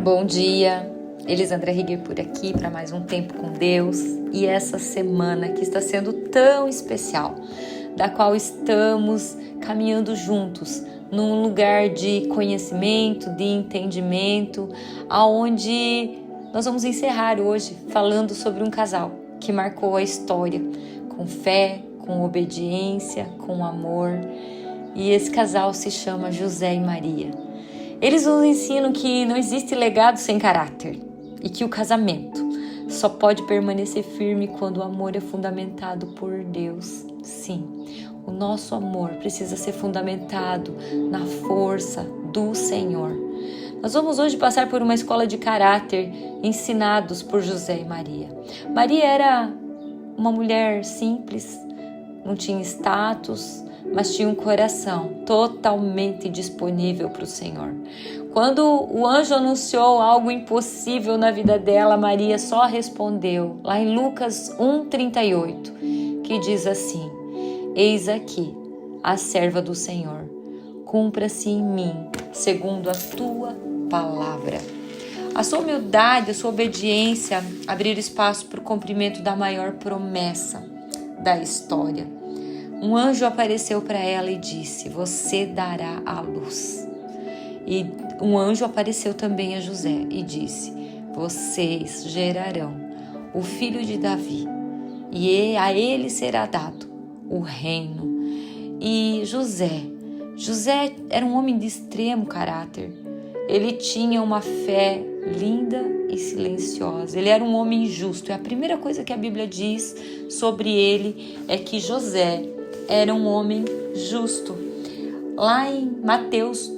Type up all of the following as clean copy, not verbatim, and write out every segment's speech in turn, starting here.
Bom dia, Elisandra Riguer por aqui para mais um Tempo com Deus e essa semana que está sendo tão especial, da qual estamos caminhando juntos num lugar de conhecimento, de entendimento, aonde nós vamos encerrar hoje falando sobre um casal que marcou a história com fé, com obediência, com amor, e esse casal se chama José e Maria. Eles nos ensinam que não existe legado sem caráter e que o casamento só pode permanecer firme quando o amor é fundamentado por Deus. Sim, o nosso amor precisa ser fundamentado na força do Senhor. Nós vamos hoje passar por uma escola de caráter ensinados por José e Maria. Maria era uma mulher simples, não tinha status, mas tinha um coração totalmente disponível para o Senhor. Quando o anjo anunciou algo impossível na vida dela, Maria só respondeu, lá em Lucas 1:38, que diz assim: Eis aqui a serva do Senhor, cumpra-se em mim, segundo a tua palavra. A sua humildade, a sua obediência abriram espaço para o cumprimento da maior promessa da história. Um anjo apareceu para ela e disse: você dará à luz. E um anjo apareceu também a José e disse: vocês gerarão o filho de Davi, e a ele será dado o reino. E José era um homem de extremo caráter. Ele tinha uma fé linda e silenciosa. Ele era um homem justo. E a primeira coisa que a Bíblia diz sobre ele é que José era um homem justo. Lá em Mateus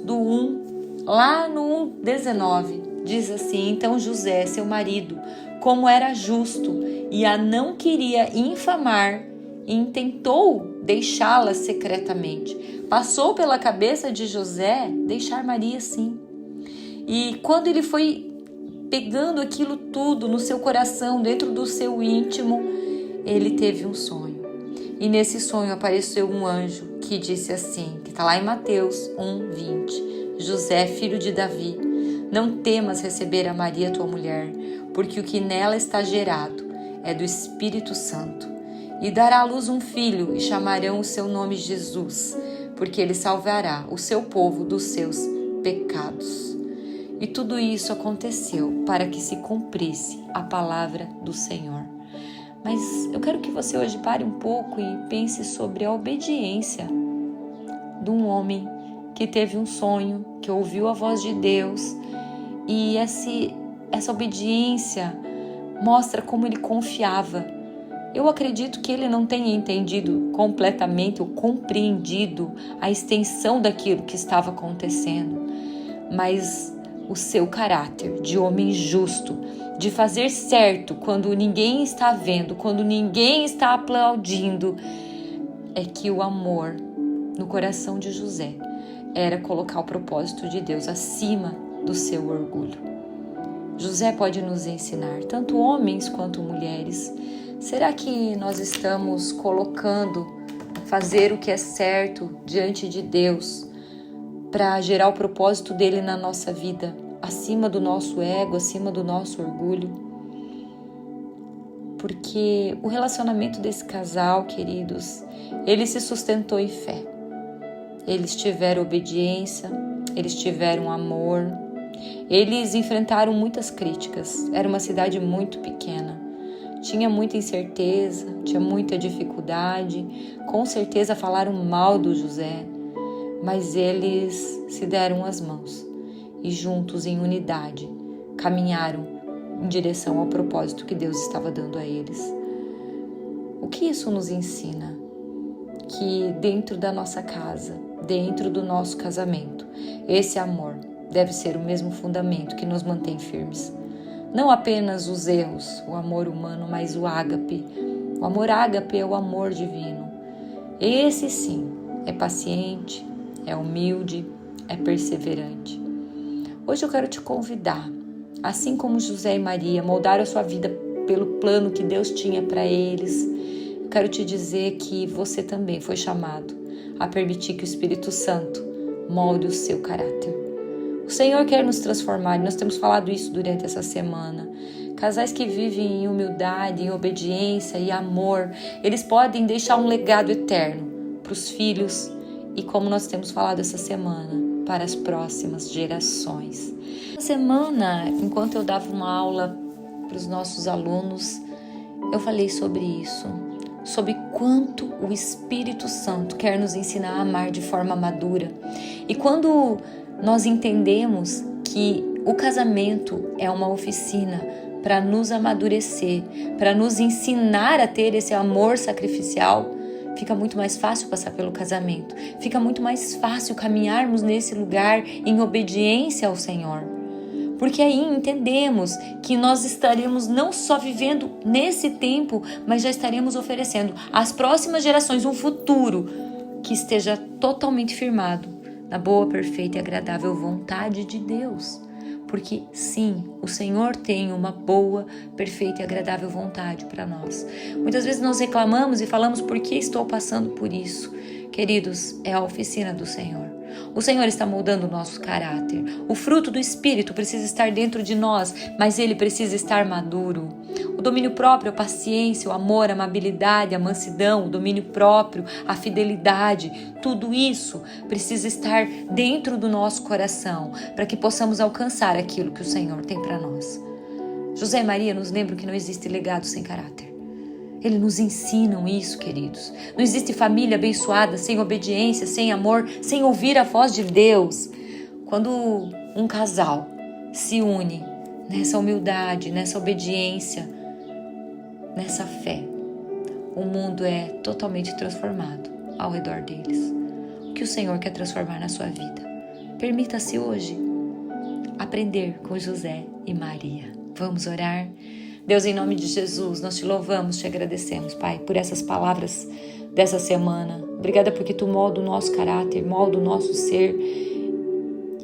lá no 1:19, diz assim: então José, seu marido, como era justo e a não queria infamar, intentou deixá-la secretamente. Passou pela cabeça de José deixar Maria sim. E quando ele foi pegando aquilo tudo no seu coração, dentro do seu íntimo, ele teve um sonho. E nesse sonho apareceu um anjo que disse assim, que está lá em Mateus 1:20. José, filho de Davi, não temas receber a Maria, tua mulher, porque o que nela está gerado é do Espírito Santo. E dará à luz um filho e chamarão o seu nome Jesus, porque ele salvará o seu povo dos seus pecados. E tudo isso aconteceu para que se cumprisse a palavra do Senhor. Mas eu quero que você hoje pare um pouco e pense sobre a obediência de um homem que teve um sonho, que ouviu a voz de Deus, e essa obediência mostra como ele confiava. Eu acredito que ele não tenha entendido completamente ou compreendido a extensão daquilo que estava acontecendo, mas o seu caráter de homem justo, de fazer certo quando ninguém está vendo, quando ninguém está aplaudindo, é que o amor no coração de José era colocar o propósito de Deus acima do seu orgulho. José pode nos ensinar, tanto homens quanto mulheres. Será que nós estamos colocando fazer o que é certo diante de Deus para gerar o propósito dele na nossa vida, acima do nosso ego, acima do nosso orgulho? Porque o relacionamento desse casal, queridos, ele se sustentou em fé. Eles tiveram obediência, eles tiveram amor, eles enfrentaram muitas críticas. Era uma cidade muito pequena, tinha muita incerteza, tinha muita dificuldade, com certeza falaram mal do José, mas eles se deram as mãos e juntos, em unidade, caminharam em direção ao propósito que Deus estava dando a eles. O que isso nos ensina? Que dentro da nossa casa, dentro do nosso casamento, esse amor deve ser o mesmo fundamento que nos mantém firmes. Não apenas os erros, o amor humano, mas o ágape. O amor ágape é o amor divino. Esse sim é paciente, é humilde, é perseverante. Hoje eu quero te convidar, assim como José e Maria moldaram a sua vida pelo plano que Deus tinha para eles, eu quero te dizer que você também foi chamado a permitir que o Espírito Santo molde o seu caráter. O Senhor quer nos transformar e nós temos falado isso durante essa semana. Casais que vivem em humildade, em obediência e amor, eles podem deixar um legado eterno para os filhos e, como nós temos falado essa semana, para as próximas gerações. Essa semana, enquanto eu dava uma aula para os nossos alunos, eu falei sobre isso, sobre quanto o Espírito Santo quer nos ensinar a amar de forma madura. E quando nós entendemos que o casamento é uma oficina para nos amadurecer, para nos ensinar a ter esse amor sacrificial, fica muito mais fácil passar pelo casamento, fica muito mais fácil caminharmos nesse lugar em obediência ao Senhor. Porque aí entendemos que nós estaremos não só vivendo nesse tempo, mas já estaremos oferecendo às próximas gerações um futuro que esteja totalmente firmado na boa, perfeita e agradável vontade de Deus. Porque sim, o Senhor tem uma boa, perfeita e agradável vontade para nós. Muitas vezes nós reclamamos e falamos: por que estou passando por isso? Queridos, é a oficina do Senhor. O Senhor está moldando o nosso caráter. O fruto do Espírito precisa estar dentro de nós, mas ele precisa estar maduro. O domínio próprio, a paciência, o amor, a amabilidade, a mansidão, o domínio próprio, a fidelidade, tudo isso precisa estar dentro do nosso coração para que possamos alcançar aquilo que o Senhor tem para nós. José e Maria nos lembram que não existe legado sem caráter. Eles nos ensinam isso, queridos. Não existe família abençoada sem obediência, sem amor, sem ouvir a voz de Deus. Quando um casal se une nessa humildade, nessa obediência, nessa fé, o mundo é totalmente transformado ao redor deles. O que o Senhor quer transformar na sua vida? Permita-se hoje aprender com José e Maria. Vamos orar? Deus, em nome de Jesus, nós te louvamos, te agradecemos, Pai, por essas palavras dessa semana. Obrigada porque Tu molda o nosso caráter, molda o nosso ser.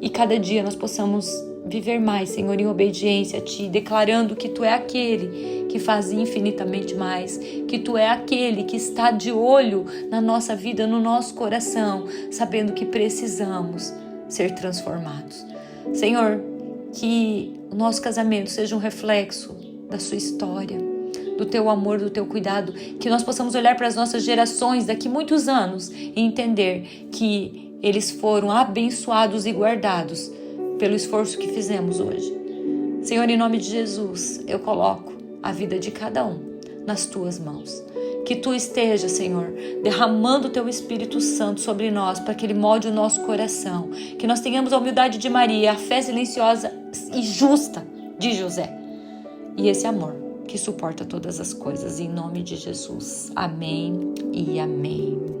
E cada dia nós possamos viver mais, Senhor, em obediência a Ti, declarando que Tu é aquele que faz infinitamente mais, que Tu é aquele que está de olho na nossa vida, no nosso coração, sabendo que precisamos ser transformados. Senhor, que o nosso casamento seja um reflexo da sua história, do teu amor, do teu cuidado, que nós possamos olhar para as nossas gerações daqui muitos anos e entender que eles foram abençoados e guardados pelo esforço que fizemos hoje. Senhor, em nome de Jesus, eu coloco a vida de cada um nas tuas mãos. Que tu esteja, Senhor, derramando o teu Espírito Santo sobre nós para que ele molde o nosso coração. Que nós tenhamos a humildade de Maria, a fé silenciosa e justa de José. E esse amor que suporta todas as coisas, em nome de Jesus. Amém e amém.